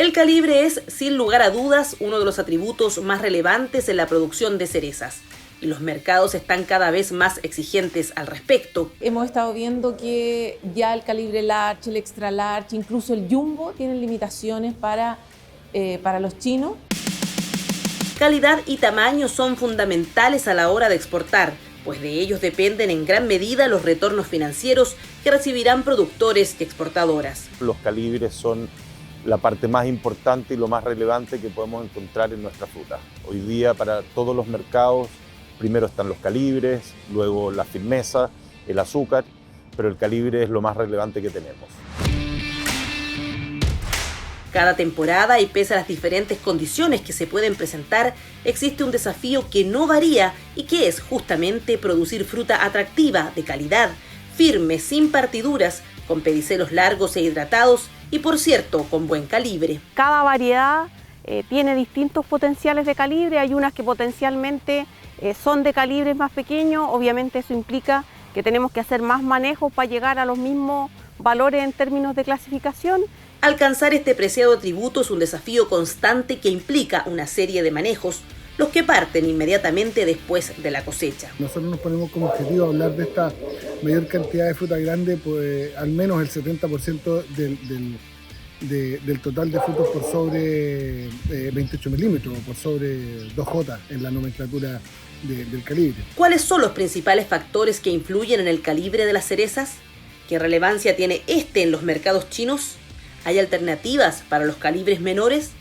El calibre es, sin lugar a dudas, uno de los atributos más relevantes en la producción de cerezas. Y los mercados están cada vez más exigentes al respecto. Hemos estado viendo que ya el calibre large, el extra large, incluso el jumbo tienen limitaciones para los chinos. Calidad y tamaño son fundamentales a la hora de exportar, pues de ellos dependen en gran medida los retornos financieros que recibirán productores y exportadoras. Los calibres son la parte más importante y lo más relevante que podemos encontrar en nuestra fruta. Hoy día para todos los mercados, primero están los calibres, luego la firmeza, el azúcar, pero el calibre es lo más relevante que tenemos. Cada temporada y pese a las diferentes condiciones que se pueden presentar, existe un desafío que no varía y que es justamente producir fruta atractiva, de calidad, firme, sin partiduras, con pedicelos largos e hidratados y, por cierto, con buen calibre. Cada variedad tiene distintos potenciales de calibre, hay unas que potencialmente son de calibres más pequeños, obviamente eso implica que tenemos que hacer más manejos para llegar a los mismos valores en términos de clasificación. Alcanzar este preciado atributo es un desafío constante que implica una serie de manejos, los que parten inmediatamente después de la cosecha. Nosotros nos ponemos como objetivo hablar de esta mayor cantidad de fruta grande, pues al menos el 70% del total de frutos por sobre 28 milímetros, por sobre 2J en la nomenclatura del calibre. ¿Cuáles son los principales factores que influyen en el calibre de las cerezas? ¿Qué relevancia tiene este en los mercados chinos? ¿Hay alternativas para los calibres menores?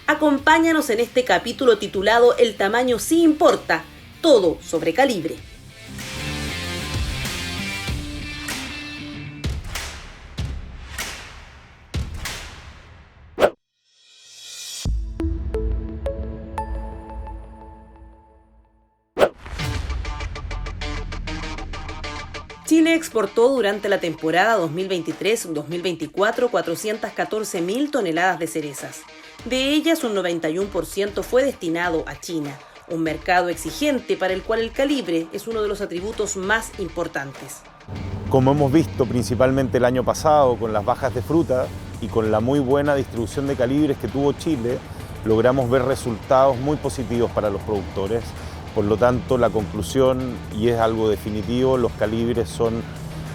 Acompáñanos en este capítulo titulado El tamaño sí importa, todo sobre calibre. Chile exportó durante la temporada 2023-2024 414.000 toneladas de cerezas. De ellas, un 91% fue destinado a China, un mercado exigente para el cual el calibre es uno de los atributos más importantes. Como hemos visto principalmente el año pasado con las bajas de fruta y con la muy buena distribución de calibres que tuvo Chile, logramos ver resultados muy positivos para los productores. Por lo tanto, la conclusión, y es algo definitivo, los calibres son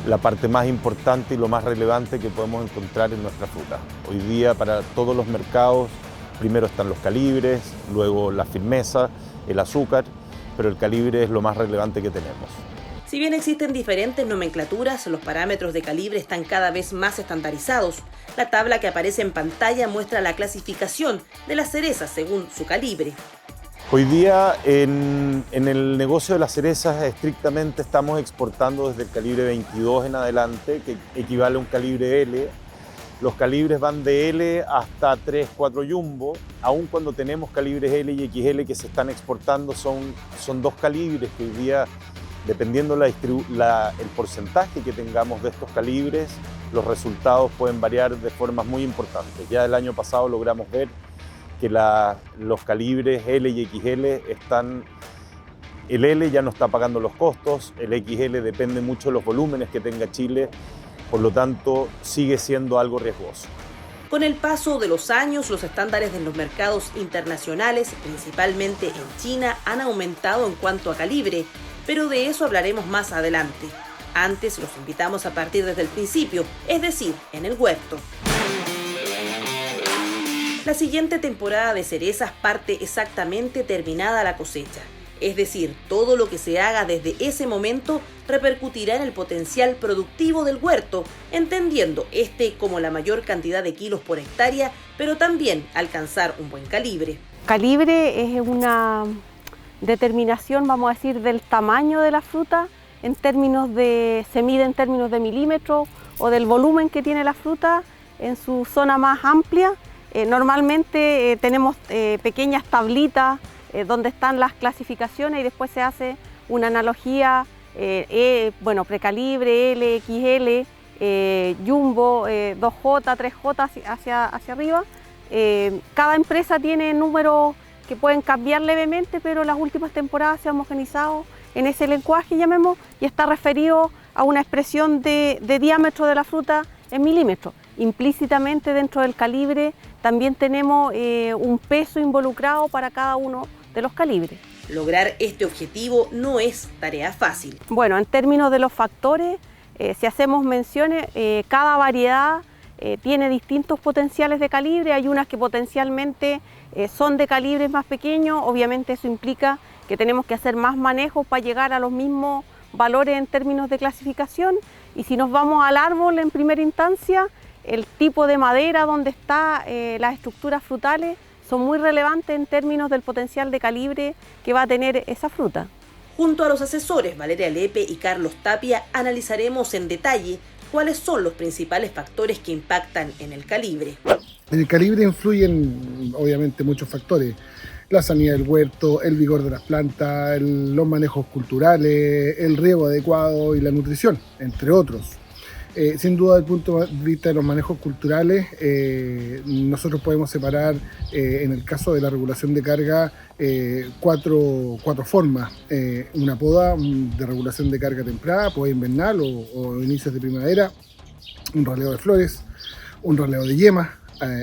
la parte más importante y lo más relevante que podemos encontrar en nuestra fruta. Hoy día para todos los mercados, primero están los calibres, luego la firmeza, el azúcar, pero el calibre es lo más relevante que tenemos. Si bien existen diferentes nomenclaturas, los parámetros de calibre están cada vez más estandarizados. La tabla que aparece en pantalla muestra la clasificación de las cerezas según su calibre. Hoy día en el negocio de las cerezas estrictamente estamos exportando desde el calibre 22 en adelante, que equivale a un calibre L. Los calibres van de L hasta 3, 4 jumbo. Aún cuando tenemos calibres L y XL que se están exportando, son dos calibres que hoy día, dependiendo el porcentaje que tengamos de estos calibres, los resultados pueden variar de formas muy importantes. Ya el año pasado logramos ver que los calibres L y XL el L ya no está pagando los costos, el XL depende mucho de los volúmenes que tenga Chile, por lo tanto sigue siendo algo riesgoso. Con el paso de los años, los estándares de los mercados internacionales, principalmente en China, han aumentado en cuanto a calibre, pero de eso hablaremos más adelante. Antes los invitamos a partir desde el principio, es decir, en el huerto. La siguiente temporada de cerezas parte exactamente terminada la cosecha. Es decir, todo lo que se haga desde ese momento repercutirá en el potencial productivo del huerto, entendiendo este como la mayor cantidad de kilos por hectárea, pero también alcanzar un buen calibre. Calibre es una determinación, vamos a decir, del tamaño de la fruta, se mide en términos de milímetros o del volumen que tiene la fruta en su zona más amplia. Normalmente tenemos pequeñas tablitas donde están las clasificaciones y después se hace una analogía, precalibre, L, XL, jumbo, 2J, 3J hacia arriba. Cada empresa tiene números que pueden cambiar levemente, pero las últimas temporadas se han homogenizado en ese lenguaje, llamemos, y está referido a una expresión de diámetro de la fruta en milímetros. Implícitamente dentro del calibre también tenemos un peso involucrado para cada uno de los calibres. Lograr este objetivo no es tarea fácil. Bueno, en términos de los factores, si hacemos menciones, cada variedad tiene distintos potenciales de calibre. Hay unas que potencialmente son de calibres más pequeños. Obviamente eso implica que tenemos que hacer más manejos para llegar a los mismos valores en términos de clasificación. Y si nos vamos al árbol en primera instancia, el tipo de madera donde están las estructuras frutales son muy relevantes en términos del potencial de calibre que va a tener esa fruta. Junto a los asesores Valeria Lepe y Carlos Tapia analizaremos en detalle cuáles son los principales factores que impactan en el calibre. En el calibre influyen obviamente muchos factores: la sanidad del huerto, el vigor de las plantas, los manejos culturales, el riego adecuado y la nutrición, entre otros. Sin duda, desde el punto de vista de los manejos culturales, nosotros podemos separar, en el caso de la regulación de carga, cuatro formas. Una poda de regulación de carga temprana, poda invernal o inicios de primavera, un raleo de flores, un raleo de yemas,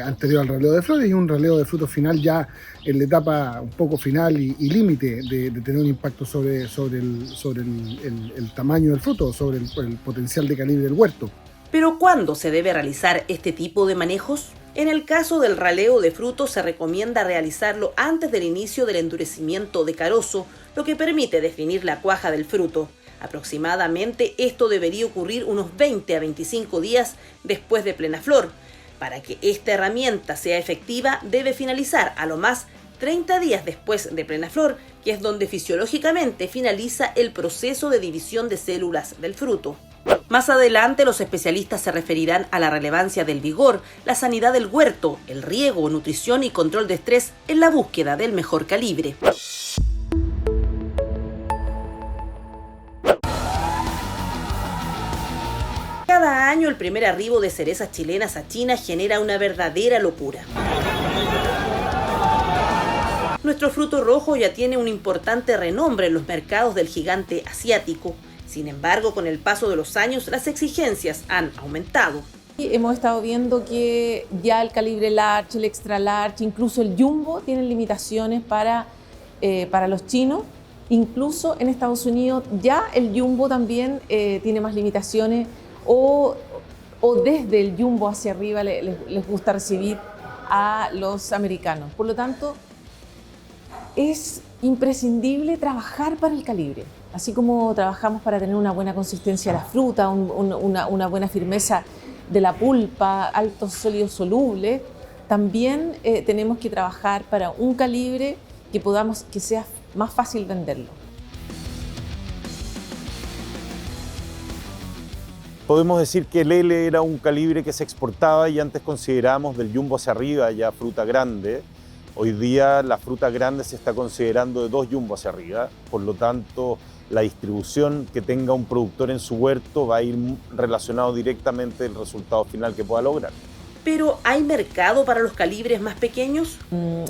anterior al raleo de flores, y un raleo de frutos final ya en la etapa un poco final y límite de tener un impacto sobre el tamaño del fruto, sobre el potencial de calibre del huerto. ¿Pero cuándo se debe realizar este tipo de manejos? En el caso del raleo de frutos se recomienda realizarlo antes del inicio del endurecimiento de carozo, lo que permite definir la cuaja del fruto. Aproximadamente esto debería ocurrir unos 20 a 25 días después de plena flor. Para que esta herramienta sea efectiva, debe finalizar a lo más 30 días después de plena flor, que es donde fisiológicamente finaliza el proceso de división de células del fruto. Más adelante, los especialistas se referirán a la relevancia del vigor, la sanidad del huerto, el riego, nutrición y control de estrés en la búsqueda del mejor calibre. Cada año el primer arribo de cerezas chilenas a China genera una verdadera locura. Nuestro fruto rojo ya tiene un importante renombre en los mercados del gigante asiático. Sin embargo, con el paso de los años, las exigencias han aumentado. Hemos estado viendo que ya el calibre large, el extra large, incluso el jumbo tienen limitaciones para los chinos. Incluso en Estados Unidos ya el jumbo también tiene más limitaciones, o desde el jumbo hacia arriba les gusta recibir a los americanos. Por lo tanto, es imprescindible trabajar para el calibre. Así como trabajamos para tener una buena consistencia de la fruta, una buena firmeza de la pulpa, altos sólidos solubles, también tenemos que trabajar para un calibre que sea más fácil venderlo. Podemos decir que el L era un calibre que se exportaba y antes considerábamos del jumbo hacia arriba ya fruta grande. Hoy día la fruta grande se está considerando de 2 jumbo hacia arriba, por lo tanto la distribución que tenga un productor en su huerto va a ir relacionado directamente al resultado final que pueda lograr. ¿Pero hay mercado para los calibres más pequeños?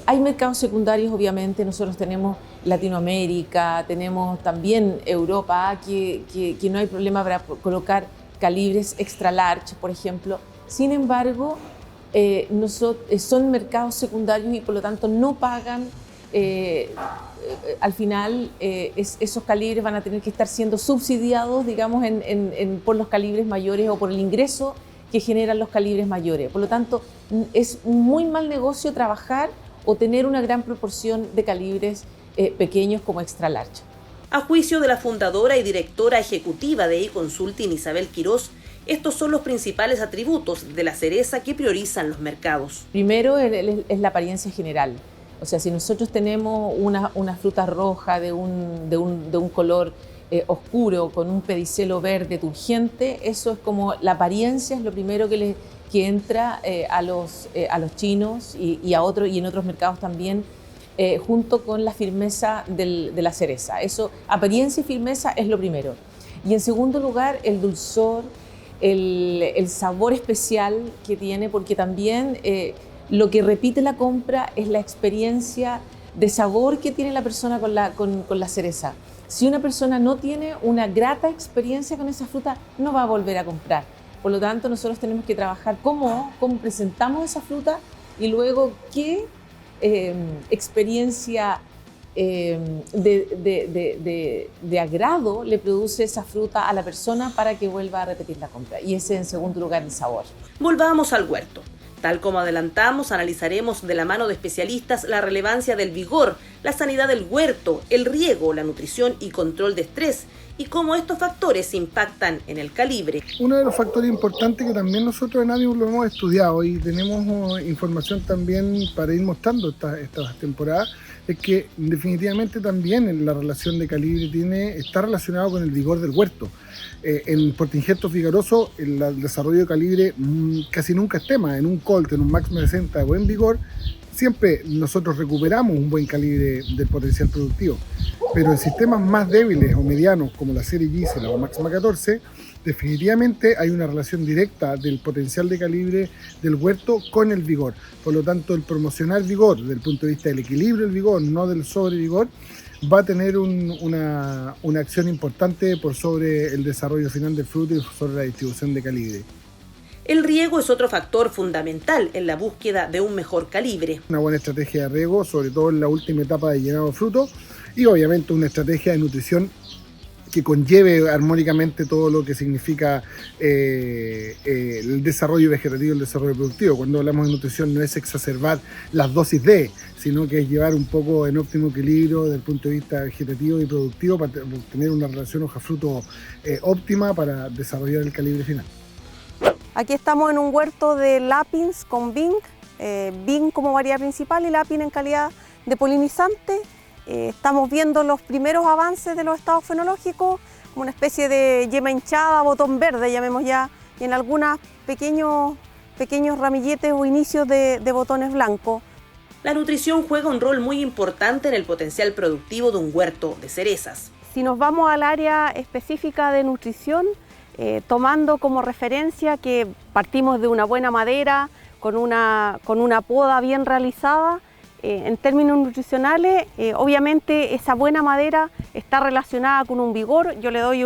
Hay mercados secundarios, obviamente. Nosotros tenemos Latinoamérica, tenemos también Europa, que no hay problema para colocar calibres extra large, por ejemplo. Sin embargo, son mercados secundarios y por lo tanto no pagan, al final esos calibres van a tener que estar siendo subsidiados, digamos, por los calibres mayores o por el ingreso que generan los calibres mayores. Por lo tanto, es un muy mal negocio trabajar o tener una gran proporción de calibres pequeños como extra large. A juicio de la fundadora y directora ejecutiva de eConsulting, Isabel Quirós, estos son los principales atributos de la cereza que priorizan los mercados. Primero es la apariencia general. O sea, si nosotros tenemos una fruta roja de un color oscuro con un pedicelo verde turgente, eso es como la apariencia, es lo primero que entra a los chinos y en otros mercados también, junto con la firmeza de la cereza. Eso, apariencia y firmeza es lo primero. Y en segundo lugar, el dulzor, el sabor especial que tiene, porque también lo que repite la compra es la experiencia de sabor que tiene la persona con la cereza. Si una persona no tiene una grata experiencia con esa fruta, no va a volver a comprar. Por lo tanto, nosotros tenemos que trabajar cómo presentamos esa fruta y luego qué experiencia de agrado le produce esa fruta a la persona para que vuelva a repetir la compra. Y ese, en segundo lugar, el sabor. Volvamos al huerto. Tal como adelantamos, analizaremos de la mano de especialistas la relevancia del vigor, la sanidad del huerto, el riego, la nutrición y control de estrés, y cómo estos factores impactan en el calibre. Uno de los factores importantes que también nosotros en Avium lo hemos estudiado y tenemos información también para ir mostrando estas temporadas, es que definitivamente también la relación de calibre está relacionado con el vigor del huerto. En portainjertos vigorosos el desarrollo de calibre casi nunca es tema. En un Colt, en un Max 60 de buen vigor, siempre nosotros recuperamos un buen calibre del potencial productivo. Pero en sistemas más débiles o medianos como la serie Gisela o Maxima 14, definitivamente hay una relación directa del potencial de calibre del huerto con el vigor. Por lo tanto, el promocionar vigor desde el punto de vista del equilibrio del vigor, no del sobrevigor, va a tener una acción importante por sobre el desarrollo final del fruto y sobre la distribución de calibre. El riego es otro factor fundamental en la búsqueda de un mejor calibre. Una buena estrategia de riego, sobre todo en la última etapa de llenado de fruto, y obviamente una estrategia de nutrición que conlleve armónicamente todo lo que significa el desarrollo vegetativo y el desarrollo productivo. Cuando hablamos de nutrición no es exacerbar las dosis de, sino que es llevar un poco en óptimo equilibrio desde el punto de vista vegetativo y productivo para tener una relación hoja-fruto óptima para desarrollar el calibre final. Aquí estamos en un huerto de Lapins con Bing, Bing como variedad principal y Lapin en calidad de polinizante. Estamos viendo los primeros avances de los estados fenológicos, como una especie de yema hinchada, botón verde, llamemos ya, y en algunos pequeños ramilletes o inicios de botones blancos. La nutrición juega un rol muy importante en el potencial productivo de un huerto de cerezas. Si nos vamos al área específica de nutrición, tomando como referencia que partimos de una buena madera, con una poda bien realizada, en términos nutricionales, obviamente esa buena madera está relacionada con un vigor. Yo le doy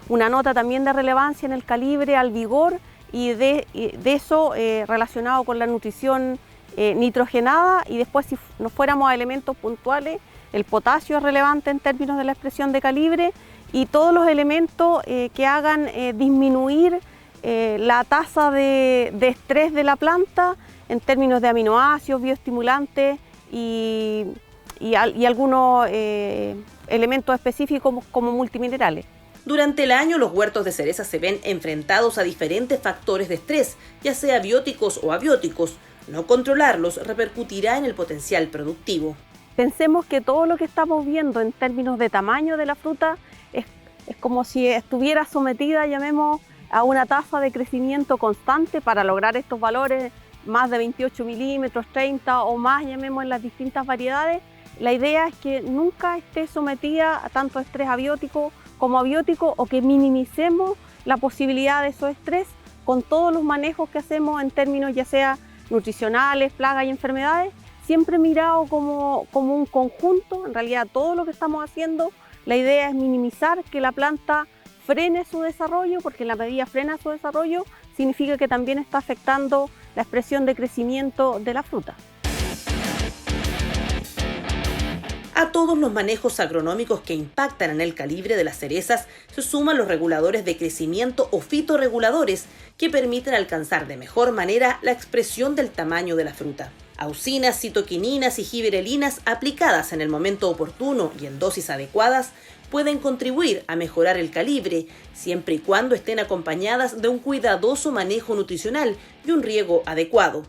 una nota también de relevancia en el calibre al vigor y de eso relacionado con la nutrición nitrogenada. Y después, si nos fuéramos a elementos puntuales, el potasio es relevante en términos de la expresión de calibre y todos los elementos que hagan disminuir la tasa de estrés de la planta en términos de aminoácidos, bioestimulantes y algunos elementos específicos como multiminerales. Durante el año, los huertos de cereza se ven enfrentados a diferentes factores de estrés, ya sea bióticos o abióticos. No controlarlos repercutirá en el potencial productivo. Pensemos que todo lo que estamos viendo en términos de tamaño de la fruta es como si estuviera sometida, llamemos, a una tasa de crecimiento constante para lograr estos valores más de 28 milímetros, 30 o más, llamemos, en las distintas variedades. La idea es que nunca esté sometida a tanto estrés abiótico como abiótico o que minimicemos la posibilidad de esos estrés con todos los manejos que hacemos en términos ya sea nutricionales, plagas y enfermedades, siempre mirado como un conjunto. En realidad todo lo que estamos haciendo, la idea es minimizar que la planta frene su desarrollo, porque en la medida frena su desarrollo significa que también está afectando la expresión de crecimiento de la fruta. A todos los manejos agronómicos que impactan en el calibre de las cerezas se suman los reguladores de crecimiento o fitorreguladores que permiten alcanzar de mejor manera la expresión del tamaño de la fruta. Auxinas, citoquininas y gibberelinas aplicadas en el momento oportuno y en dosis adecuadas pueden contribuir a mejorar el calibre, siempre y cuando estén acompañadas de un cuidadoso manejo nutricional y un riego adecuado.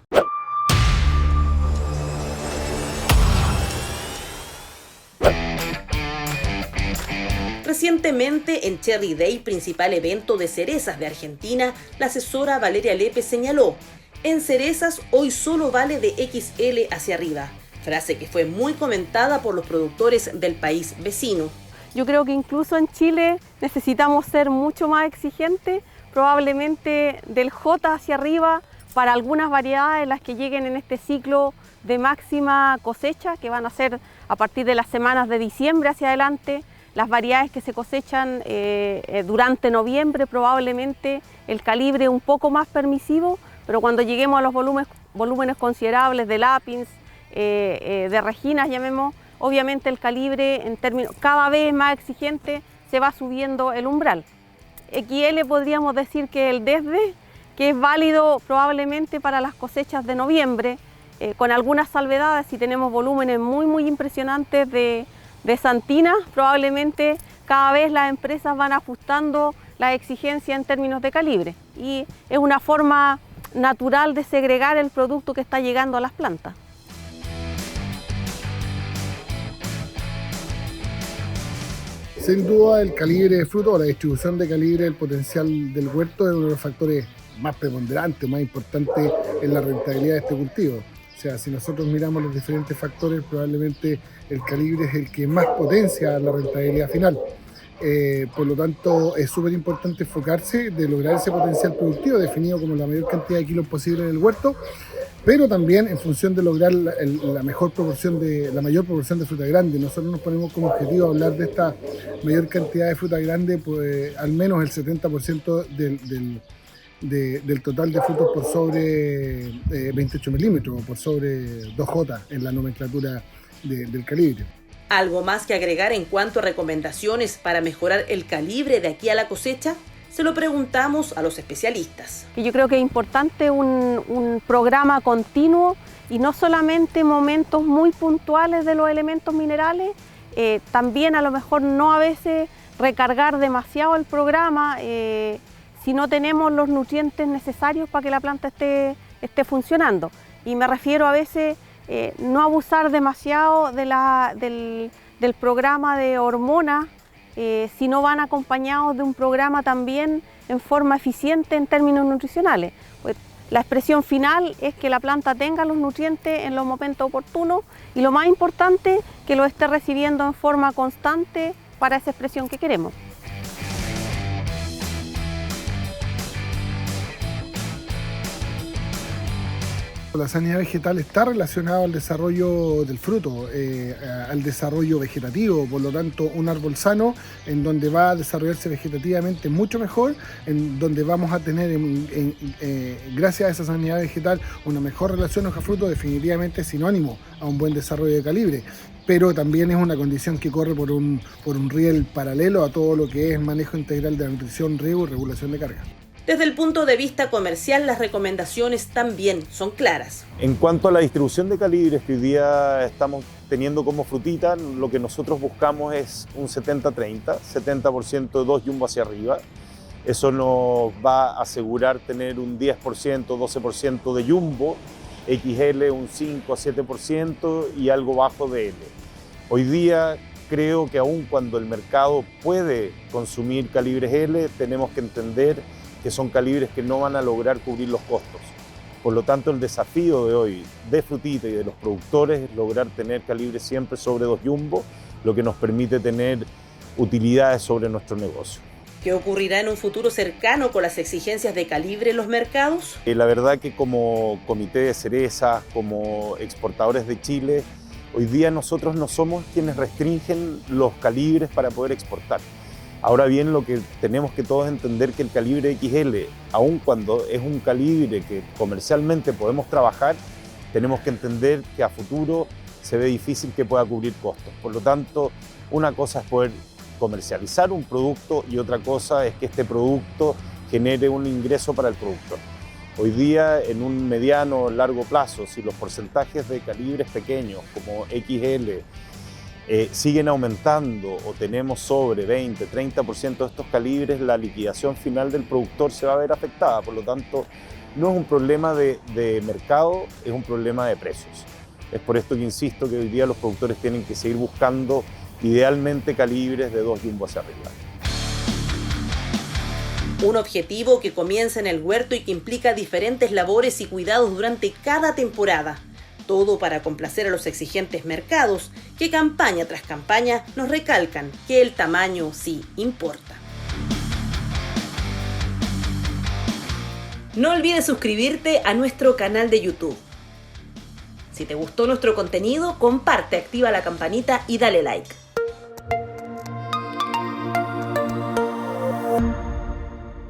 Recientemente, en Cherry Day, principal evento de cerezas de Argentina, la asesora Valeria Lepe señaló: en cerezas hoy solo vale de XL hacia arriba, frase que fue muy comentada por los productores del país vecino. Yo creo que incluso en Chile necesitamos ser mucho más exigentes, probablemente del J hacia arriba para algunas variedades, las que lleguen en este ciclo de máxima cosecha, que van a ser a partir de las semanas de diciembre hacia adelante. Las variedades que se cosechan durante noviembre, probablemente el calibre un poco más permisivo, pero cuando lleguemos a los volúmenes considerables de lápiz, de reginas, llamemos, obviamente el calibre en términos cada vez más exigente se va subiendo el umbral. XL podríamos decir que el desde, que es válido probablemente para las cosechas de noviembre, con algunas salvedades. Si tenemos volúmenes muy impresionantes de Santina, probablemente cada vez las empresas van ajustando las exigencias en términos de calibre, y es una forma natural de segregar el producto que está llegando a las plantas. Sin duda el calibre de fruto o la distribución de calibre del potencial del huerto es uno de los factores más preponderantes, más importantes en la rentabilidad de este cultivo. O sea, si nosotros miramos los diferentes factores, probablemente el calibre es el que más potencia la rentabilidad final. Por lo tanto, es súper importante enfocarse de lograr ese potencial productivo definido como la mayor cantidad de kilos posible en el huerto, pero también en función de lograr la mayor proporción de fruta grande. Nosotros nos ponemos como objetivo hablar de esta mayor cantidad de fruta grande, pues al menos el 70% del total de frutos por sobre 28 milímetros o por sobre 2J en la nomenclatura del calibre. ¿Algo más que agregar en cuanto a recomendaciones para mejorar el calibre de aquí a la cosecha? Se lo preguntamos a los especialistas. Yo creo que es importante un programa continuo y no solamente momentos muy puntuales de los elementos minerales, también a lo mejor no a veces recargar demasiado el programa si no tenemos los nutrientes necesarios para que la planta esté funcionando. Y me refiero a veces no abusar demasiado del programa de hormonas, si no van acompañados de un programa también en forma eficiente en términos nutricionales. Pues la expresión final es que la planta tenga los nutrientes en los momentos oportunos y lo más importante, que lo esté recibiendo en forma constante para esa expresión que queremos. La sanidad vegetal está relacionada al desarrollo del fruto, al desarrollo vegetativo. Por lo tanto, un árbol sano en donde va a desarrollarse vegetativamente mucho mejor, en donde vamos a tener, gracias a esa sanidad vegetal, una mejor relación hoja-fruto, definitivamente es sinónimo a un buen desarrollo de calibre. Pero también es una condición que corre por un riel paralelo a todo lo que es manejo integral de la nutrición, riego y regulación de carga. Desde el punto de vista comercial, las recomendaciones también son claras. En cuanto a la distribución de calibres que hoy día estamos teniendo como frutita, lo que nosotros buscamos es un 70-30, 70% de 2 jumbo hacia arriba. Eso nos va a asegurar tener un 10%, 12% de jumbo, XL un 5 a 7% y algo bajo de L. Hoy día creo que aun cuando el mercado puede consumir calibres L, tenemos que entender que son calibres que no van a lograr cubrir los costos. Por lo tanto, el desafío de hoy de frutita y de los productores es lograr tener calibres siempre sobre 2 jumbo, lo que nos permite tener utilidades sobre nuestro negocio. ¿Qué ocurrirá en un futuro cercano con las exigencias de calibre en los mercados? La verdad que como Comité de Cerezas, como exportadores de Chile, hoy día nosotros no somos quienes restringen los calibres para poder exportar. Ahora bien, lo que tenemos que todos entender que el calibre XL, aun cuando es un calibre que comercialmente podemos trabajar, tenemos que entender que a futuro se ve difícil que pueda cubrir costos. Por lo tanto, una cosa es poder comercializar un producto y otra cosa es que este producto genere un ingreso para el productor. Hoy día, en un mediano o largo plazo, si los porcentajes de calibres pequeños como XL siguen aumentando o tenemos sobre 20, 30% de estos calibres, la liquidación final del productor se va a ver afectada. Por lo tanto, no es un problema de mercado, es un problema de precios. Es por esto que insisto que hoy día los productores tienen que seguir buscando idealmente calibres de 2 jumbo hacia arriba. Un objetivo que comienza en el huerto y que implica diferentes labores y cuidados durante cada temporada. Todo para complacer a los exigentes mercados que campaña tras campaña nos recalcan que el tamaño sí importa. No olvides suscribirte a nuestro canal de YouTube. Si te gustó nuestro contenido, comparte, activa la campanita y dale like.